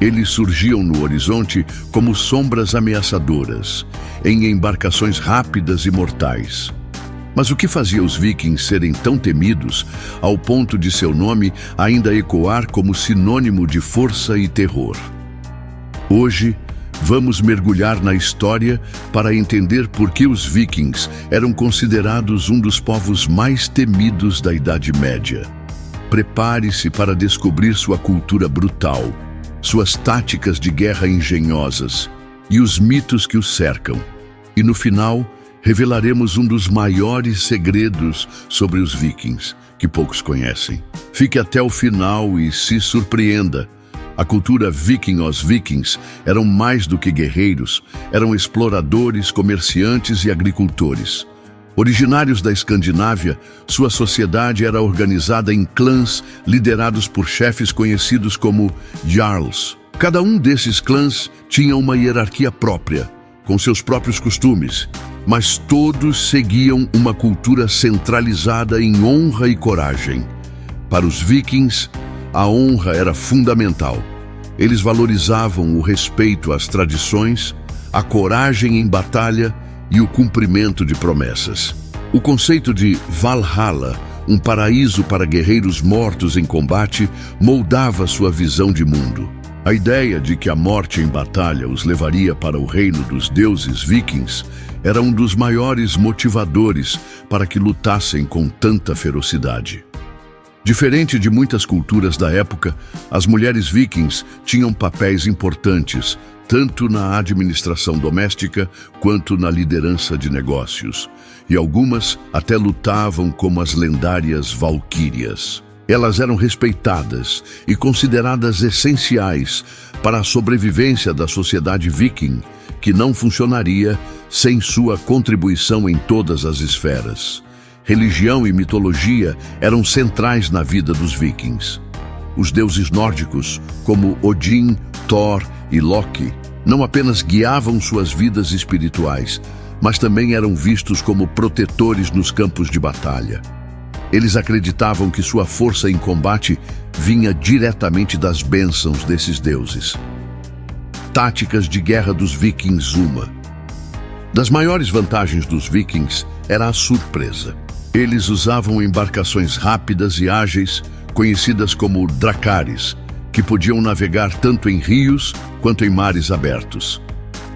Eles surgiam no horizonte como sombras ameaçadoras, em embarcações rápidas e mortais. Mas o que fazia os vikings serem tão temidos, ao ponto de seu nome ainda ecoar como sinônimo de força e terror? Hoje, vamos mergulhar na história para entender por que os vikings eram considerados um dos povos mais temidos da Idade Média. Prepare-se para descobrir sua cultura brutal, suas táticas de guerra engenhosas e os mitos que os cercam. E no final, revelaremos um dos maiores segredos sobre os vikings, que poucos conhecem. Fique até o final e se surpreenda. A cultura viking, os vikings, eram mais do que guerreiros, eram exploradores, comerciantes e agricultores. Originários da Escandinávia, sua sociedade era organizada em clãs liderados por chefes conhecidos como jarls. Cada um desses clãs tinha uma hierarquia própria, com seus próprios costumes, mas todos seguiam uma cultura centralizada em honra e coragem. Para os vikings, a honra era fundamental. Eles valorizavam o respeito às tradições, a coragem em batalha e o cumprimento de promessas. O conceito de Valhalla, um paraíso para guerreiros mortos em combate, moldava sua visão de mundo. A ideia de que a morte em batalha os levaria para o reino dos deuses vikings era um dos maiores motivadores para que lutassem com tanta ferocidade. Diferente de muitas culturas da época, as mulheres vikings tinham papéis importantes, tanto na administração doméstica quanto na liderança de negócios, e algumas até lutavam como as lendárias valquírias. Elas eram respeitadas e consideradas essenciais para a sobrevivência da sociedade viking, que não funcionaria sem sua contribuição em todas as esferas. Religião e mitologia eram centrais na vida dos vikings. Os deuses nórdicos, como Odin, Thor e Loki, não apenas guiavam suas vidas espirituais, mas também eram vistos como protetores nos campos de batalha. Eles acreditavam que sua força em combate vinha diretamente das bênçãos desses deuses. Táticas de guerra dos vikings. Uma das maiores vantagens dos vikings era a surpresa. Eles usavam embarcações rápidas e ágeis, conhecidas como dracares, que podiam navegar tanto em rios quanto em mares abertos.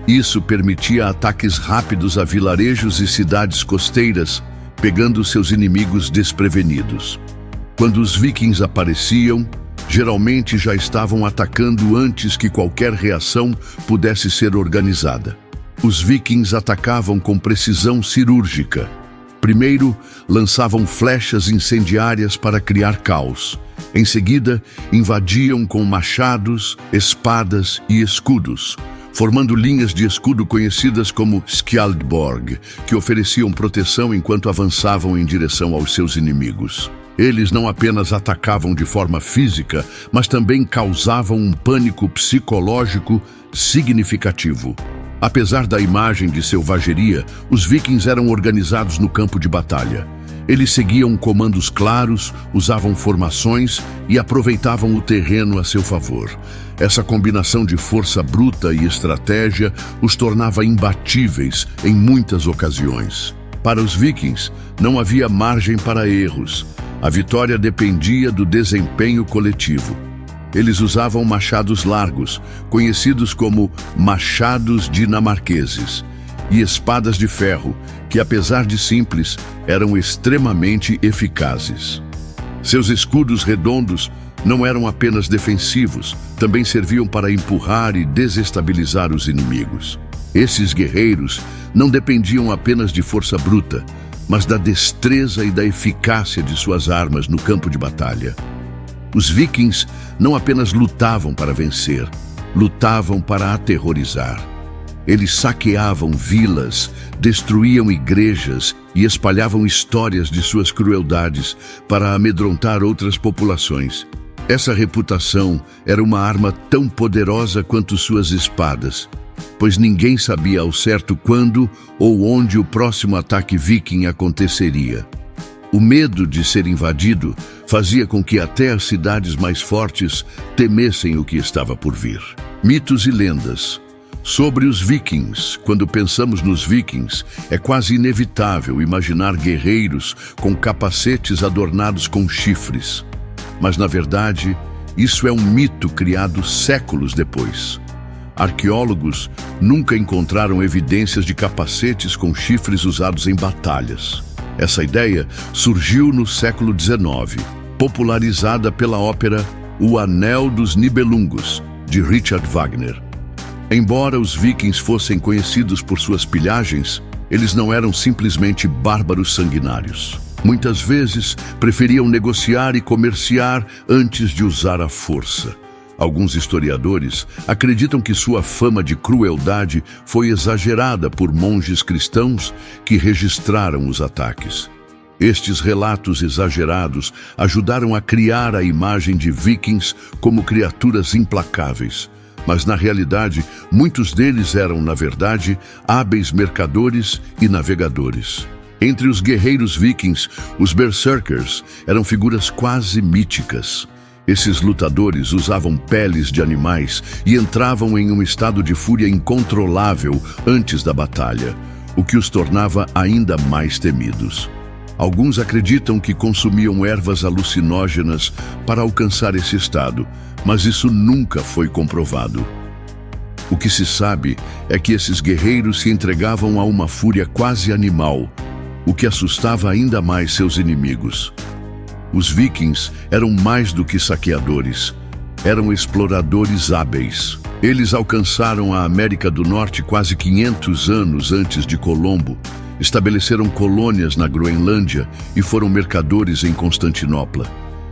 Isso permitia ataques rápidos a vilarejos e cidades costeiras, pegando seus inimigos desprevenidos. Quando os vikings apareciam, geralmente já estavam atacando antes que qualquer reação pudesse ser organizada. Os vikings atacavam com precisão cirúrgica. Primeiro, lançavam flechas incendiárias para criar caos. Em seguida, invadiam com machados, espadas e escudos, formando linhas de escudo conhecidas como Skjaldborg, que ofereciam proteção enquanto avançavam em direção aos seus inimigos. Eles não apenas atacavam de forma física, mas também causavam um pânico psicológico significativo. Apesar da imagem de selvageria, os vikings eram organizados no campo de batalha. Eles seguiam comandos claros, usavam formações e aproveitavam o terreno a seu favor. Essa combinação de força bruta e estratégia os tornava imbatíveis em muitas ocasiões. Para os vikings, não havia margem para erros. A vitória dependia do desempenho coletivo. Eles usavam machados largos, conhecidos como machados dinamarqueses, e espadas de ferro, que apesar de simples, eram extremamente eficazes. Seus escudos redondos não eram apenas defensivos, também serviam para empurrar e desestabilizar os inimigos. Esses guerreiros não dependiam apenas de força bruta, mas da destreza e da eficácia de suas armas no campo de batalha. Os vikings não apenas lutavam para vencer, lutavam para aterrorizar. Eles saqueavam vilas, destruíam igrejas e espalhavam histórias de suas crueldades para amedrontar outras populações. Essa reputação era uma arma tão poderosa quanto suas espadas, pois ninguém sabia ao certo quando ou onde o próximo ataque viking aconteceria. O medo de ser invadido fazia com que até as cidades mais fortes temessem o que estava por vir. Mitos e lendas. Sobre os vikings, quando pensamos nos vikings, é quase inevitável imaginar guerreiros com capacetes adornados com chifres. Mas, na verdade, isso é um mito criado séculos depois. Arqueólogos nunca encontraram evidências de capacetes com chifres usados em batalhas. Essa ideia surgiu no século XIX, popularizada pela ópera O Anel dos Nibelungos, de Richard Wagner. Embora os vikings fossem conhecidos por suas pilhagens, eles não eram simplesmente bárbaros sanguinários. Muitas vezes preferiam negociar e comerciar antes de usar a força. Alguns historiadores acreditam que sua fama de crueldade foi exagerada por monges cristãos que registraram os ataques. Estes relatos exagerados ajudaram a criar a imagem de vikings como criaturas implacáveis. Mas, na realidade, muitos deles eram, na verdade, hábeis mercadores e navegadores. Entre os guerreiros vikings, os berserkers eram figuras quase míticas. Esses lutadores usavam peles de animais e entravam em um estado de fúria incontrolável antes da batalha, o que os tornava ainda mais temidos. Alguns acreditam que consumiam ervas alucinógenas para alcançar esse estado, mas isso nunca foi comprovado. O que se sabe é que esses guerreiros se entregavam a uma fúria quase animal, o que assustava ainda mais seus inimigos. Os vikings eram mais do que saqueadores, eram exploradores hábeis. Eles alcançaram a América do Norte quase 500 anos antes de Colombo, estabeleceram colônias na Groenlândia e foram mercadores em Constantinopla.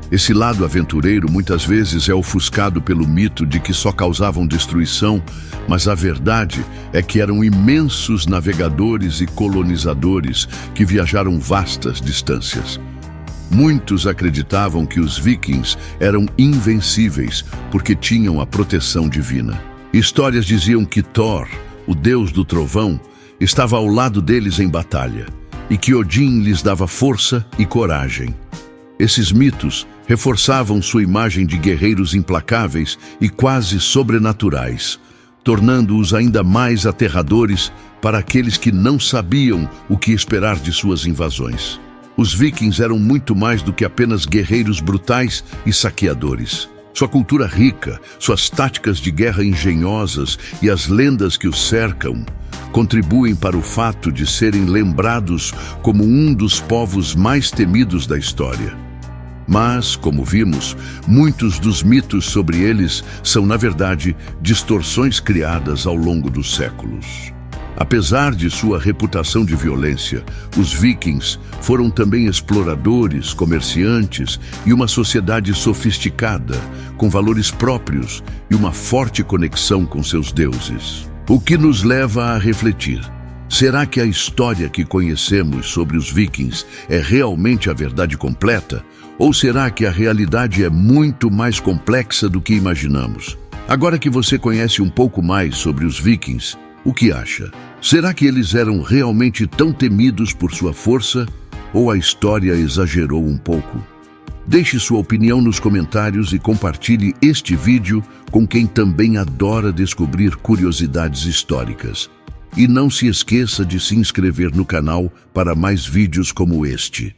Esse lado aventureiro muitas vezes é ofuscado pelo mito de que só causavam destruição, mas a verdade é que eram imensos navegadores e colonizadores que viajaram vastas distâncias. Muitos acreditavam que os vikings eram invencíveis porque tinham a proteção divina. Histórias diziam que Thor, o deus do trovão, estava ao lado deles em batalha e que Odin lhes dava força e coragem. Esses mitos reforçavam sua imagem de guerreiros implacáveis e quase sobrenaturais, tornando-os ainda mais aterradores para aqueles que não sabiam o que esperar de suas invasões. Os vikings eram muito mais do que apenas guerreiros brutais e saqueadores. Sua cultura rica, suas táticas de guerra engenhosas e as lendas que os cercam contribuem para o fato de serem lembrados como um dos povos mais temidos da história. Mas, como vimos, muitos dos mitos sobre eles são, na verdade, distorções criadas ao longo dos séculos. Apesar de sua reputação de violência, os vikings foram também exploradores, comerciantes e uma sociedade sofisticada, com valores próprios e uma forte conexão com seus deuses. O que nos leva a refletir: será que a história que conhecemos sobre os vikings é realmente a verdade completa? Ou será que a realidade é muito mais complexa do que imaginamos? Agora que você conhece um pouco mais sobre os vikings, o que acha? Será que eles eram realmente tão temidos por sua força? Ou a história exagerou um pouco? Deixe sua opinião nos comentários e compartilhe este vídeo com quem também adora descobrir curiosidades históricas. E não se esqueça de se inscrever no canal para mais vídeos como este.